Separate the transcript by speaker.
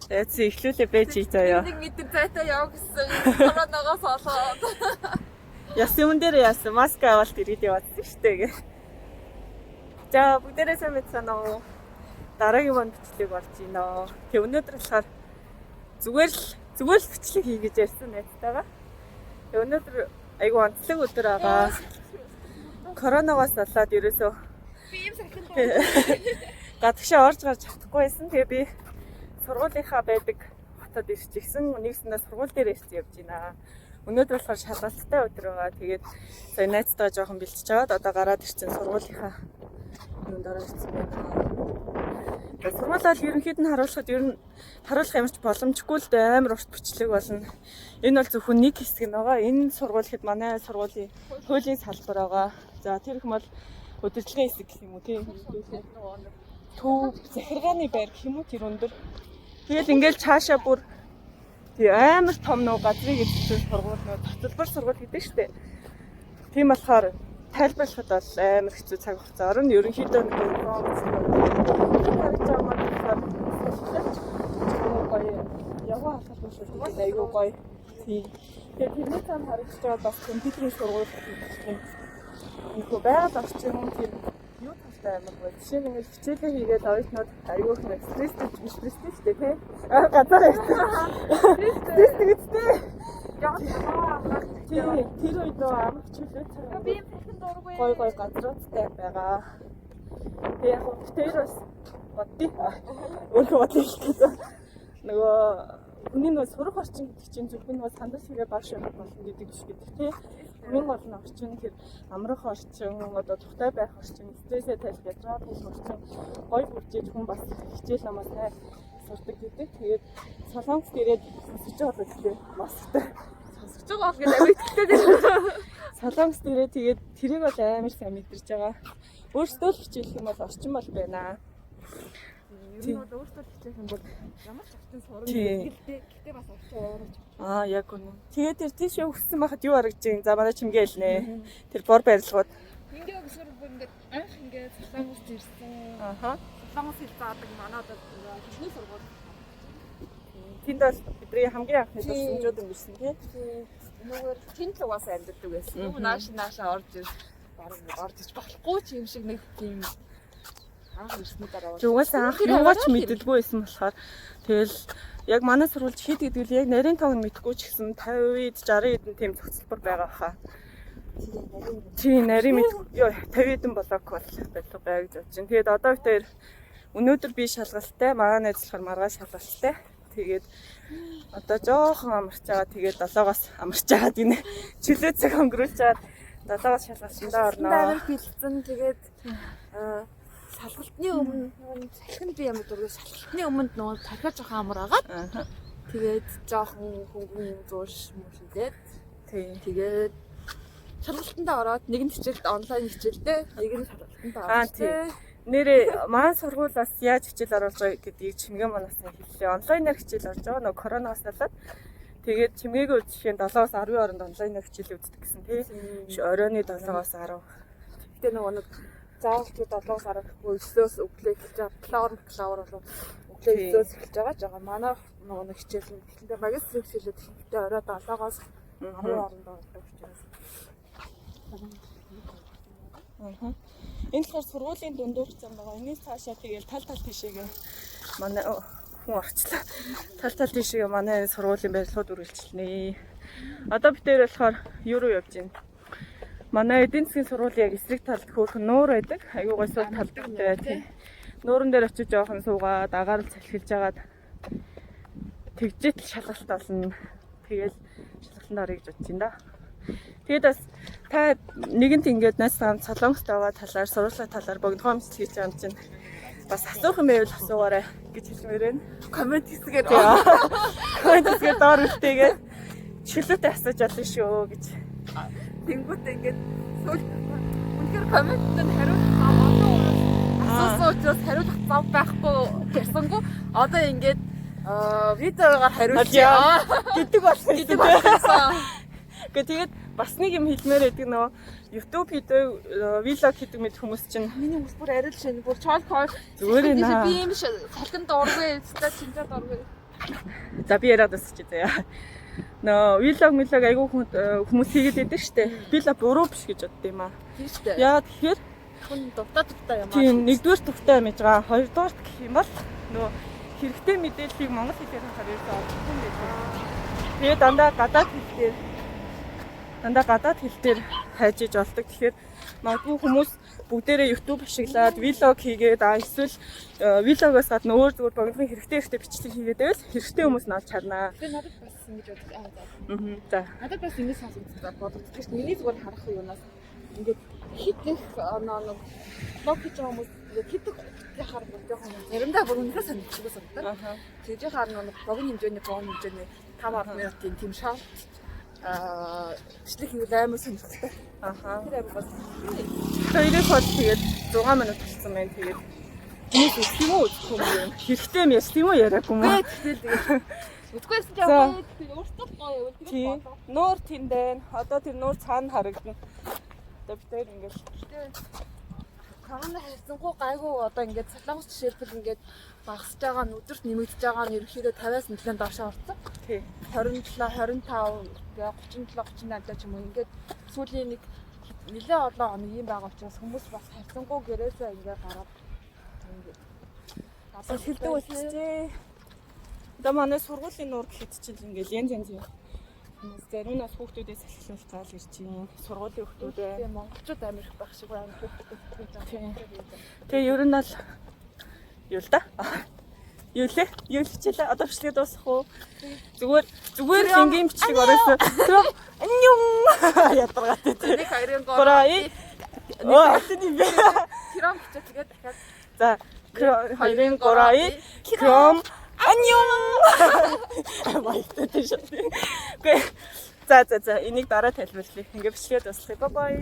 Speaker 1: Яц ихлүүлээ байж заяа.
Speaker 2: Нэг мэдээ зайтай яв гэсэн. Коронавигоос олоод.
Speaker 1: Яс юм дээр яасан маск аваад ирээд яваадсан шүү дээ. За бүгдээрээ сайн мэдсэн үү? Дараагийн манд бичлэг болж байна. Тэг өнөөдөр болохоор зүгээр л бичлэг хий гэж ярьсан найзтайгаа. Тэг өнөөдөр айгу онцлог өдөр байгаа. Коронавигоос болоод ерөөсөө
Speaker 2: Би юм сахин
Speaker 1: гадагшаа орж гарч чадахгүй байсан. Тэгээ би сургуулийнхаа байдаг хотод ирчихсэн. Нэгснээ сургууль дээр ирсэн явж байна. Өнөөдөр болохоор шалгалттай өдөр байгаа. Тэгээд сая найзтайгаа жоохон бэлтэж аваад одоо гараад ирсэн сургуулийнхаа юунд орж ирсэн байна. Тэгээд сургуулиал ерөнхийд нь харуулах ямар ч боломжгүй л дээ, амар урт бичлэг болно. Энэ бол зөвхөн нэг хэсэг нь байгаа. Энэ сургуулиуд манай сургуулийн хуулийн салбар байгаа. За тэр их бол удирдлагын хэсэг гэх юм уу тийм. Төв захиргааны байр гэх юм уу тэр өндөр. Тэгэл ингээл цаашаа бүр амар том нөө газрыг эзэлсэн сургуулиуд татвар сургууль гэдэг шүү дээ. Тийм болохоор тайлбарлахад бол амар хэцүү цаг хугацаа орно. Ерөнхийдөө нэг яваа халах шүү дээ. Айгуу гоё. Тийм. Тэгээд тэрний цаана харагдаж байгаа бас компьютерийн сургууль гэх юм. Инхүү байгаль орчин юм тийм юу талтай амар гоё. Жишээ нь ингээд хичээлээ хийгээд оюутнууд айгуух нэг стресстэй шүү дээ тий. Газар ирсэн. Стресстэй гэдэг. Тэр үед амар чөлөө цаа.
Speaker 2: Би юм сахин дургүй.
Speaker 1: Гой газруудтай байгаа. Тэгээ яг тэр бас бодъё. Өөрөө бодъё гэдэг. Нөгөө хүний нөө сурах орчин гэдэг чинь зөвхөн нөгөө сандал ширээ бааш явах болно гэдэг биш гэдэг тий. Хамгийн гол нь орчин тэр амрах орчин, одоо тухтай байх орчин, стрессээ тайлбар ядраад хийх орчин, гой бүржээж хүн бас хичээл намаас сурдаг гэдэг. Тэгээд солонгос ирээд сонсож байгаа гэдэг мастай.
Speaker 2: Сонсож байгаа бол гэдэг Америктэй дээр.
Speaker 1: Солонгос ирээд тэгээд тэрийг бол амар сайн мэдэрч байгаа. Өөртөө л хичээлэх юм бол орчин бол байна.
Speaker 2: Ер нь бол өөртөө хичээх юм бол ямар ч орчин сурна гэхдээ бас орчин уурж.
Speaker 1: Яг үнэ. Тэгээд тэр тийш өгсөн байхад юу харагдаж байна? За манай чимгээл нэ. Тэр бор барилгууд.
Speaker 2: Ингээ өсвөр бүр ингээ анх ингээ солонгост ирсэн. Солонгос хэл заадаг манай одоо хэлний сургууль.
Speaker 1: Тэнд бол бидний хамгийн анхны тусламжууд өнгөрсөн тий.
Speaker 2: Нөгөө тэнд л угаасаа амьддаг байсан. Нөгөө наашаа орж иж болохгүй ч юм шиг нэг тийм анх ирсний дараа.
Speaker 1: Угаасаа анх юугаач мэддэггүй байсан болохоор тэгэл яг манай сургуульд хэд гэдэг нь яг нарийн тоог нь мэдэхгүй ч гэсэн 50-д 60-д тийм зохицолбор байгаа хаа. Тийм нарийн мэд 50-д блок бол байлга бай гэж бодож байна. Тэгээд одоо битээр өнөөдөр би шалгалттай, манай найз болохоор маргааш шалгалттай. Тэгээд одоо жоохон амарч байгаа. Тэгээд 7-оос амарч байгаа гинэ. Чөлөө цаг өнгөрүүлж чаад 7-оос шалгалтандаа орноо.
Speaker 2: Амар бэлдсэн. Тэгээд шалгалтны өмнө салхинд би ямар дургүй шалгалтны өмнө нөгөө тархиа жоохон амар агаад. Тэгээд жоохон хөнгөн зууш мөшөлдээд. Тэгээд шалгалтандаа ороод нэг нь хичээлд онлайн хичээлдээ, нэг нь шалгалтандаа орсон.
Speaker 1: Нэрээ маань сургуулиас яаж хичээл оруулж байгаа гэдгийг чимгээ манаас хэллээ. Онлайнаар хичээл орж байгаа нөгөө коронавигоос болоод тэгээд чимгээгийн үед жишээ нь 7-оос 10 хооронд онлайнаар хичээл үздэг гэсэн тий. Оройны 7-оос 10.
Speaker 2: Гэтэ нөгөө нэг заавал ч 7-оос 10 гэхгүй 9-өөс өглөө эхэлж байгаа. Клавр болов өглөө 9-өөс эхэлж байгаа. Манай нөгөө нэг хичээл нь тэгэхээр магистрийн хичээлүүд ихэнхдээ орой 7-оос 10 хооронд болдог учраас.
Speaker 1: Энэ болохоор сургуулийн дундуур зам байгаа. Энэс цаашаа тэгээд тал тийшээгээ манай хүн орчлаа. Тал тийшээгээ манай сургуулийн барилгууд үргэлжлэнэ. Одоо бид дээр болохоор юу руу явж байна? Манай эдийн засгийн сургууль яг эсрэг талд хөөрхөн нуур байдаг. Аюу гой сул талдтай тийм. Нуурын дээр очиж жоохон суугаад агаар л салхилж агаад тэгжээт шалгалт болно. Тэгэл шалгалтанд орё гэж бодож байна да. Тэгээд бас та нэгэнт ингээд найз таамд солонгост байгаа талаар, сургуулийн талаар богино мэдээлэл хийж байгаа юм чинь бас асуух юм байвал асуугаарай гэж хэлмээр байна.
Speaker 2: Коммент хийсгээд
Speaker 1: коммент хийсгээд доор үлдээгээд чөлөөтэй асууж болно шүү гэж.
Speaker 2: Тэнгүүтээ ингээд сүүлд үнэхээр комментэнд хариулах одоо асуусан учраас хариулах зав байхгүй гэсэнгүү одоо ингээд видеогоор хариулъя
Speaker 1: гэдэг болсон.
Speaker 2: Тэгээд
Speaker 1: бас нэг юм хэлмээр байдаг нөө YouTube видео vlog хийдэг мэд хүмүүс чинь
Speaker 2: миний бүр арил шинэ бүр чолкой
Speaker 1: зүгээр наа
Speaker 2: би юм салхинд дургүй өстой чинжаад дургүй
Speaker 1: За би яриад өсч заяа. Нөө вилог айгүй хүмүүс хийгээд байдаг штэ. Би л буруу биш гэж бодд юм аа.
Speaker 2: Тийм шүү дээ.
Speaker 1: Яа тэгэхээр
Speaker 2: хүн дутаа юм аа.
Speaker 1: тийм нэгдүгээр тухтай байж байгаа. Хоёрдугаар гэх юм бол нөө хэрэгтэй мэдээллийг монгол хэлээр харахаар ерөөсөө олдсон юм байна. Тэгээд дандаа гадаад хэл дээр хайж иж олдог. Тэгэхээр магадгүй хүмүүс бүгдээрээ YouTube ашиглаад vlog хийгээд эсвэл vlog-оос гадна өөр зүгээр богинохон хэрэгтэй бичлэг хийгээд байвал хэрэгтэй хүмүүс нь олж харнаа.
Speaker 2: Би надад бас ингэж боддог.
Speaker 1: За.
Speaker 2: Надад бас ингэ сонсогддог бодогдчих шүү дээ. Миний зүгээр харах юунаас ингээд хит их нэг лог хийж байгаа хүмүүс хитэг яхаар бодох юм. Заримдаа бүр үнэхээр санагдчихгүй санагдаа. Тэгж яхаар нэг богино хэмжээний хэмжээний 5-10 минутын тийм шорт бичлэг хийвэл амар сонирхолтой. Тэр амар бас.
Speaker 1: Хоёрыг бол тэгээд 6 минут болсон байна. Тэгээд хүмүүс их юм уу гэх юм. Хэрэгтэй юм яс тийм үү яриаг юм уу?
Speaker 2: Тэгээд үтгээрсэн ч яг өөртөө гоё өвлөрөх болоо.
Speaker 1: Нуур тэнд байна. Одоо тэр нуур цаана харагдана. Одоо бид хоёр ингээд
Speaker 2: корона хайрцангуй гайгүй одоо ингээд солонгос жишээлбэл ингээд багасж байгаа нь өдөрт нэмэгдэж байгаа нь ерөнхийдөө 50-аас нэлээд доош орсон.
Speaker 1: Тий.
Speaker 2: 27, 25, 37, 38 ч юм уу ингээд сүүлийн нэг нэлээд олон хоног юм байгаа учраас хүмүүс бас хайрцангуй гэрээсээ ингээд гараад ингээд
Speaker 1: одоо хэлдэг болчихжээ. Одоо манай сургуулийн нуур гэхэд чинь ингээд янз юм. Зарим нас хүүхдүүдээс салхилуулж гал ирж байна. Сургуулийн хүүхдүүдээ
Speaker 2: монголчууд амирх байх шиг байна.
Speaker 1: Тэгээ ер нь л юу л да? Юу лээ? Юу л хичээлээ? Одоо бичлэг дуусах уу? Зүгээр энгийн бичлэг ороосоо. Аньюм ядаргатай тий.
Speaker 2: Нэг хоёрын
Speaker 1: гурай. Тэний бэ.
Speaker 2: Кром гэж тэгээд дахиад
Speaker 1: за хоёрын гурай. Кром 안녕. Баяртай шүү. Үгүй. За энийг дараа тайлбарлая. Ингээ бичлэгээ дуслая. Бай бай.